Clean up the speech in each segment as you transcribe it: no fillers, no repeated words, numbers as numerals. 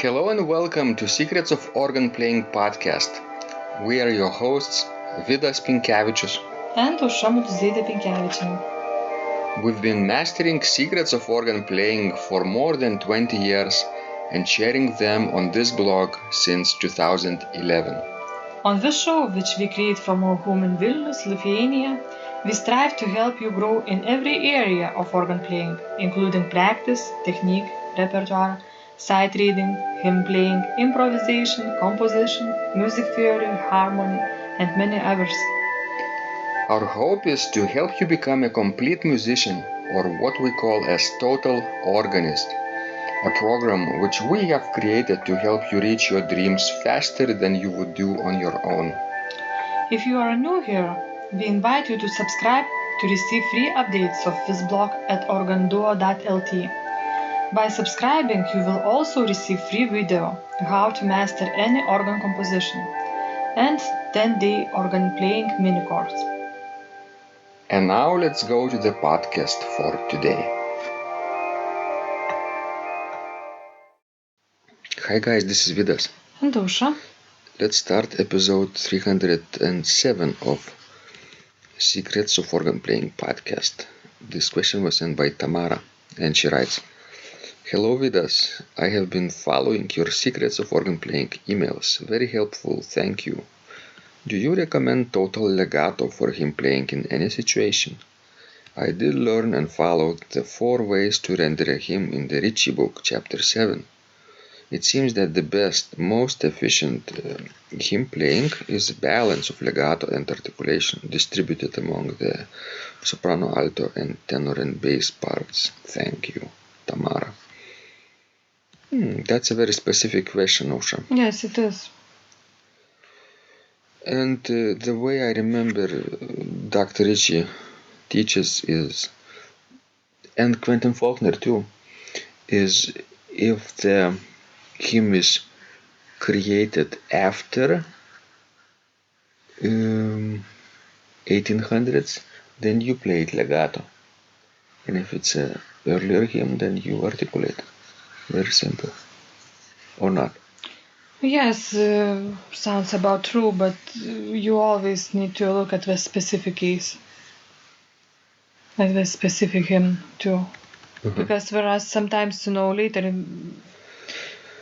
Hello and welcome to Secrets of Organ Playing podcast. We are your hosts, Vidas and We've been mastering secrets of organ playing for more than 20 years and sharing them on this blog since 2011. On this show, which we create from our home in Vilnius, Lithuania, we strive to help you grow in every area of organ playing, including practice, technique, repertoire, sight reading, hymn playing, improvisation, composition, music theory, harmony, and many others. Our hope is to help you become a complete musician, or what we call as total organist, a program which we have created to help you reach your dreams faster than you would do on your own. If you are new here, we invite you to subscribe to receive free updates of this blog at organduo.lt. By subscribing, you will also receive free video how to master any organ composition and 10-day organ playing mini course. And now let's go to the podcast for today. Hi guys, this is Vidas. And Ausra. Let's start episode 307 of Secrets of Organ Playing podcast. This question was sent by Tamara and she writes, Hello Vidas, I have been following your Secrets of Organ Playing emails. Very helpful, thank you. Do you recommend total legato for hymn playing in any situation? I did learn and followed the 4 ways to render a hymn in the Ritchie book, chapter 7. It seems that the best, most efficient hymn playing is a balance of legato and articulation distributed among the soprano, alto, and tenor and bass parts. Thank you, Tamara. That's a very specific question, Ausra. Yes, it is. And the way I remember Dr. Ritchie teaches is, and Quentin Faulkner too, is if the hymn is created after 1800s, then you play it legato. And if it's an earlier hymn, then you articulate. Very simple. Or not? Yes, sounds about true, but you always need to look at the specific case, at the specific hymn too. Because whereas sometimes, later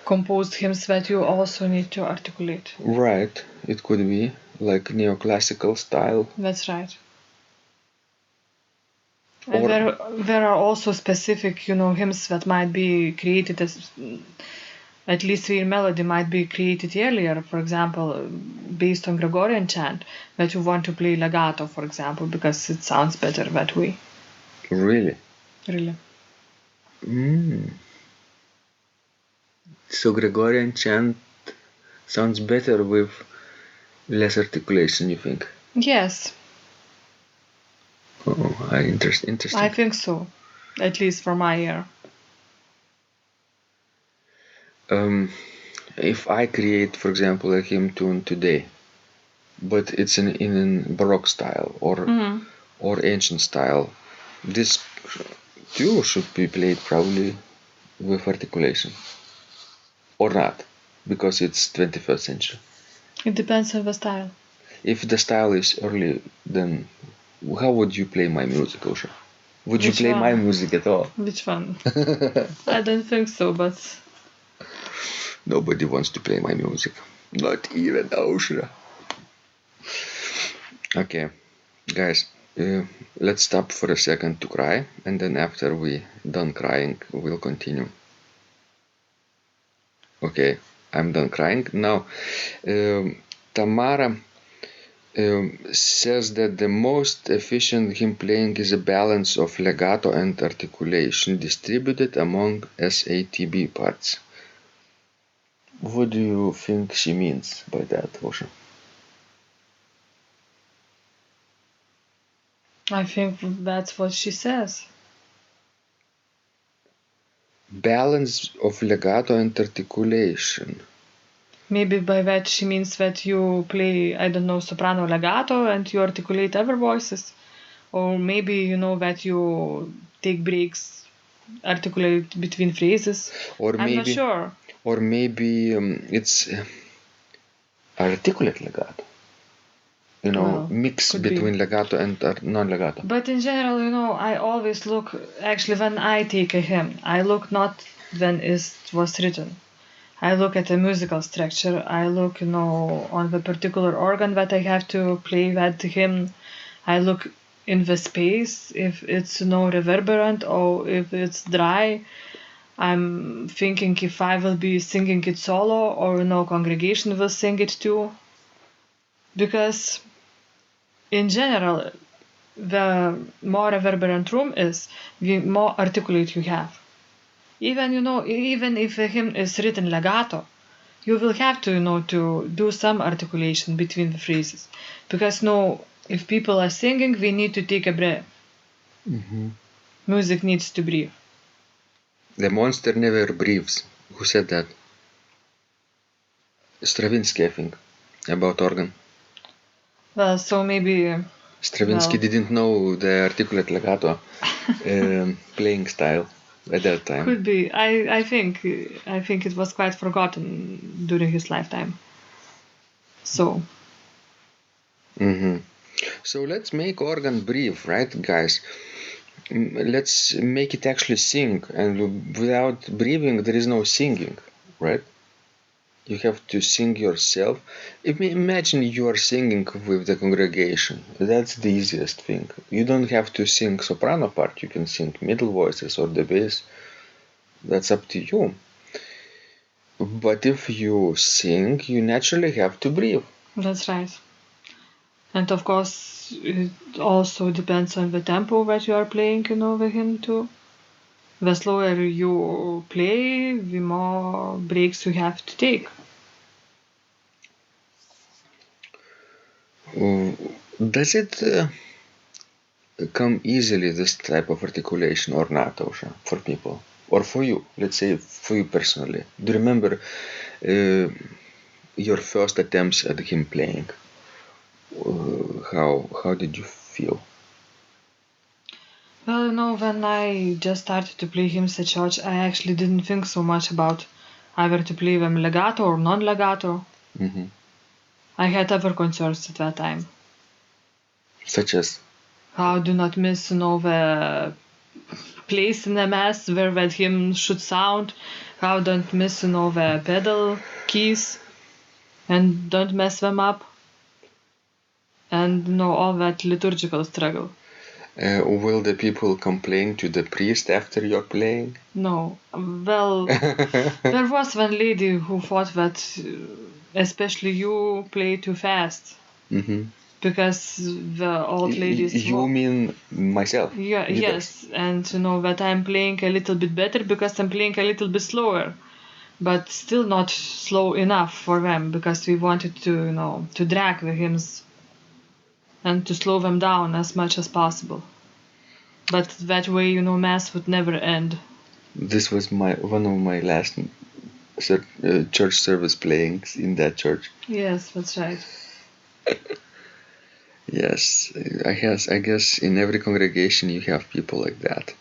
composed hymns that you also need to articulate. Right, it could be like neoclassical style. That's right. And there are also specific, hymns that might be created as, at least their melody might be created earlier, for example, based on Gregorian chant, that you want to play legato, for example, because it sounds better that way. Really? Really. So Gregorian chant sounds better with less articulation, you think? Yes. Oh, interesting. I think so, at least for my ear. If I create, for example, a hymn tune today, but it's in a Baroque style or ancient style, this too should be played probably with articulation. Or not, because it's 21st century. It depends on the style. If the style is early, then how would you play my music, Ausra? Would you play my music at all? Which one? I don't think so, but... Nobody wants to play my music. Not even Ausra. Okay, guys, let's stop for a second to cry, and then after we done crying, we'll continue. Okay, I'm done crying. Now, Tamara says that the most efficient hymn playing is a balance of legato and articulation distributed among SATB parts. What do you think she means by that, Ausra? I think that's what she says. Balance of legato and articulation. Maybe by that she means that you play, soprano legato and you articulate other voices. Or maybe, that you take breaks, articulate between phrases. Or I'm not sure. Or maybe it's articulate legato. Well, Mix could be. between legato and non-legato. But in general, I always look, actually, when I take a hymn, I look not when it was written. I look at the musical structure. I look, on the particular organ that I have to play that hymn. I look in the space, if it's reverberant or if it's dry. I'm thinking if I will be singing it solo or congregation will sing it too. Because in general, the more reverberant room is, the more articulate you have. Even even if a hymn is written legato, you will have to to do some articulation between the phrases, because if people are singing, we need to take a breath. Mm-hmm. Music needs to breathe. The monster never breathes. Who said that? Stravinsky, I think, about organ. Well, so maybe Stravinsky didn't know the articulate legato playing style at that time. Could be. I think it was quite forgotten during his lifetime. So. Mm-hmm. So let's make organ breathe, right, guys? Let's make it actually sing, and without breathing, there is no singing, right? You have to sing yourself. Imagine you are singing with the congregation. That's the easiest thing. You don't have to sing soprano part. You can sing middle voices or the bass. That's up to you. But if you sing, you naturally have to breathe. That's right. And of course, it also depends on the tempo that you are playing, with him too. The slower you play, the more breaks you have to take. Does it come easily, this type of articulation, or not, Osha, for people? Or for you, let's say for you personally. Do you remember your first attempts at him playing? How did you feel? Well, when I just started to play hymns at church, I actually didn't think so much about either to play them legato or non-legato. Mm-hmm. I had other concerns at that time. Such as? How do not miss, the place in the mass where that hymn should sound. How don't miss, the pedal keys and don't mess them up. And all that liturgical struggle. Will the people complain to the priest after you're playing? No. Well, there was one lady who thought that especially you play too fast. Mm-hmm. Because the old ladies... You mean myself? Yeah, Vidas. yes. And that I'm playing a little bit better because I'm playing a little bit slower. But still not slow enough for them, because we wanted to, to drag the hymns and to slow them down as much as possible. But that way, mass would never end. This was one of my last church service playings in that church. Yes, that's right. Yes, I guess in every congregation you have people like that,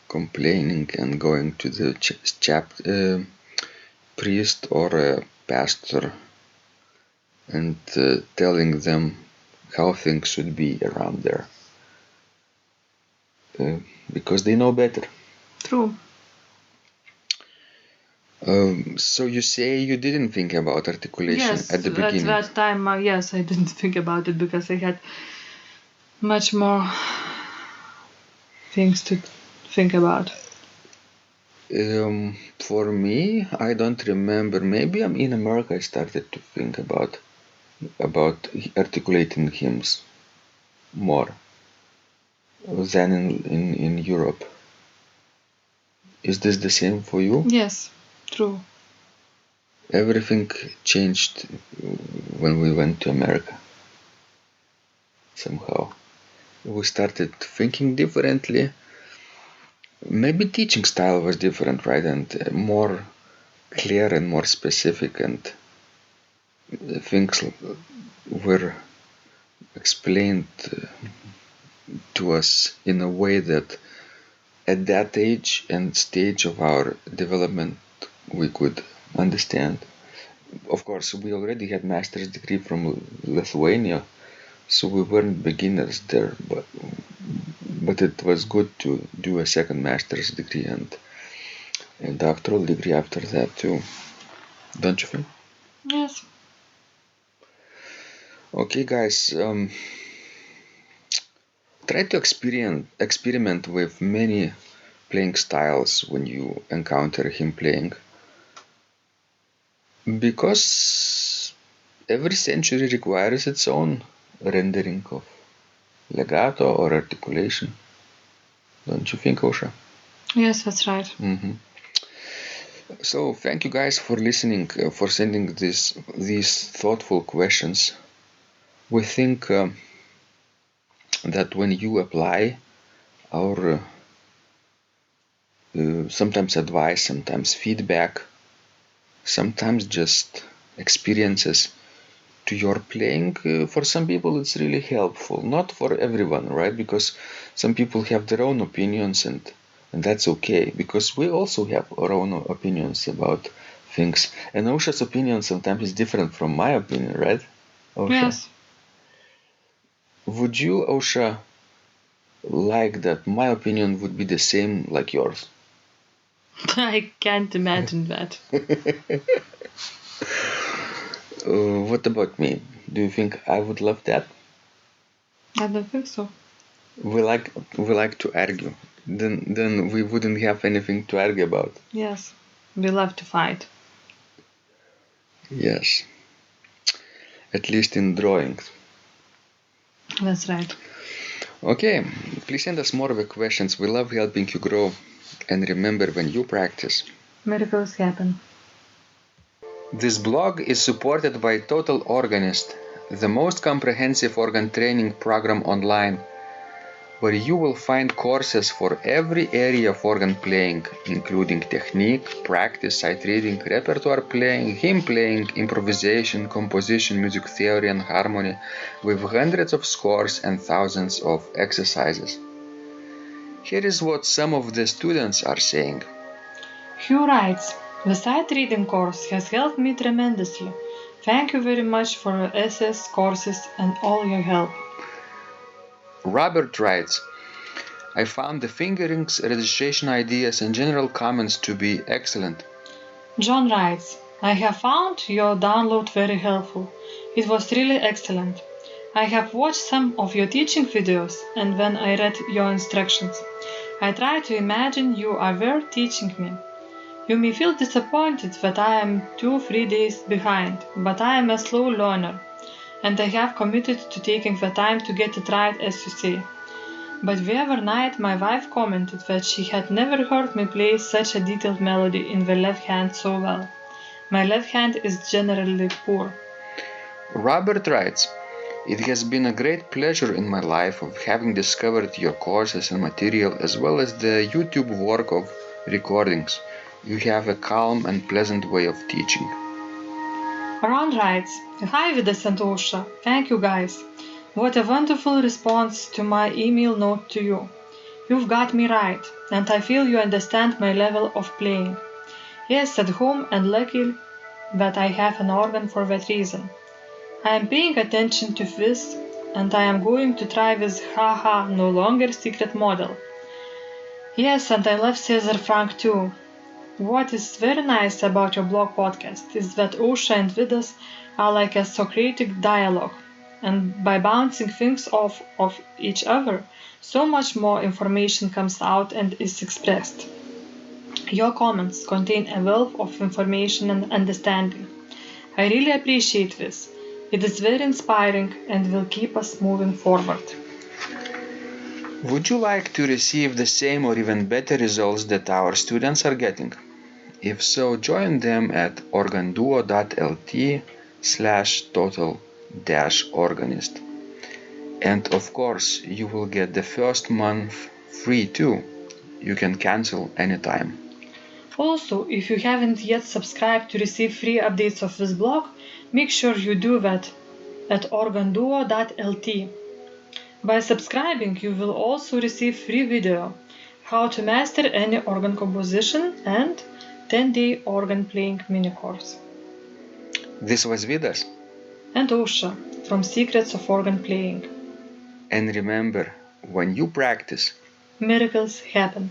complaining and going to the priest or a pastor and telling them how things should be around there, because they know better. True. So you say you didn't think about articulation at the beginning? Yes, at that time, yes, I didn't think about it because I had much more things to think about. For me, I don't remember. Maybe in America I started to think about articulating hymns more than in Europe. Is this the same for you? Yes, true. Everything changed when we went to America. Somehow we started thinking differently. Maybe teaching style was different, right? And more clear and more specific, and things were explained to us in a way that at that age and stage of our development we could understand. Of course, we already had master's degree from Lithuania, so we weren't beginners there, but it was good to do a second master's degree and a doctoral degree after that too. Don't you think? Yes. Okay, guys, try to experiment with many playing styles when you encounter him playing, because every century requires its own rendering of legato or articulation. Don't you think, Osha? Yes, that's right. Mm-hmm. So thank you guys for listening, for sending these thoughtful questions. We think that when you apply our sometimes advice, sometimes feedback, sometimes just experiences to your playing, for some people it's really helpful. Not for everyone, right? Because some people have their own opinions, and that's okay, because we also have our own opinions about things. And Osha's opinion sometimes is different from my opinion, right, Osha? Yes. Would you, Osha, like that my opinion would be the same like yours? I can't imagine that. What about me? Do you think I would love that? I don't think so. We like to argue. Then we wouldn't have anything to argue about. Yes. We love to fight. Yes. At least in drawings. That's right. Okay, please send us more of the questions. We love helping you grow. And remember, when you practice, Miracles happen. This blog is supported by Total Organist, the most comprehensive organ training program online, where you will find courses for every area of organ playing, including technique, practice, sight reading, repertoire playing, hymn playing, improvisation, composition, music theory and harmony, with hundreds of scores and thousands of exercises. Here is what some of the students are saying. Hugh writes, the sight reading course has helped me tremendously. Thank you very much for your SS courses and all your help. Robert writes, I found the fingerings, registration ideas and general comments to be excellent. John writes, I have found your download very helpful. It was really excellent. I have watched some of your teaching videos, and when I read your instructions, I tried to imagine you were teaching me. You may feel disappointed that I am 2-3 days behind, but I am a slow learner, and I have committed to taking the time to get it right, as you say. But the other night my wife commented that she had never heard me play such a detailed melody in the left hand so well. My left hand is generally poor. Robert writes, it has been a great pleasure in my life of having discovered your courses and material, as well as the YouTube work of recordings. You have a calm and pleasant way of teaching. Ron writes, Hi Vidas and Osha, thank you guys. What a wonderful response to my email note to you. You've got me right, and I feel you understand my level of playing. Yes, at home, and lucky that I have an organ for that reason. I am paying attention to this, and I am going to try this haha no longer secret model. Yes, and I love Cesar Frank too. What is very nice about your blog podcast is that Osha and Vidas are like a Socratic dialogue, and by bouncing things off of each other, so much more information comes out and is expressed. Your comments contain a wealth of information and understanding. I really appreciate this. It is very inspiring and will keep us moving forward. Would you like to receive the same or even better results that our students are getting? If so, join them at organduo.lt/total-organist. And of course, you will get the first month free too. You can cancel anytime. Also, if you haven't yet subscribed to receive free updates of this blog, make sure you do that at organduo.lt. By subscribing, you will also receive free video, how to master any organ composition, and 10-day organ playing mini course. This was Vidas. And Osha from Secrets of Organ Playing. And remember, when you practice, miracles happen.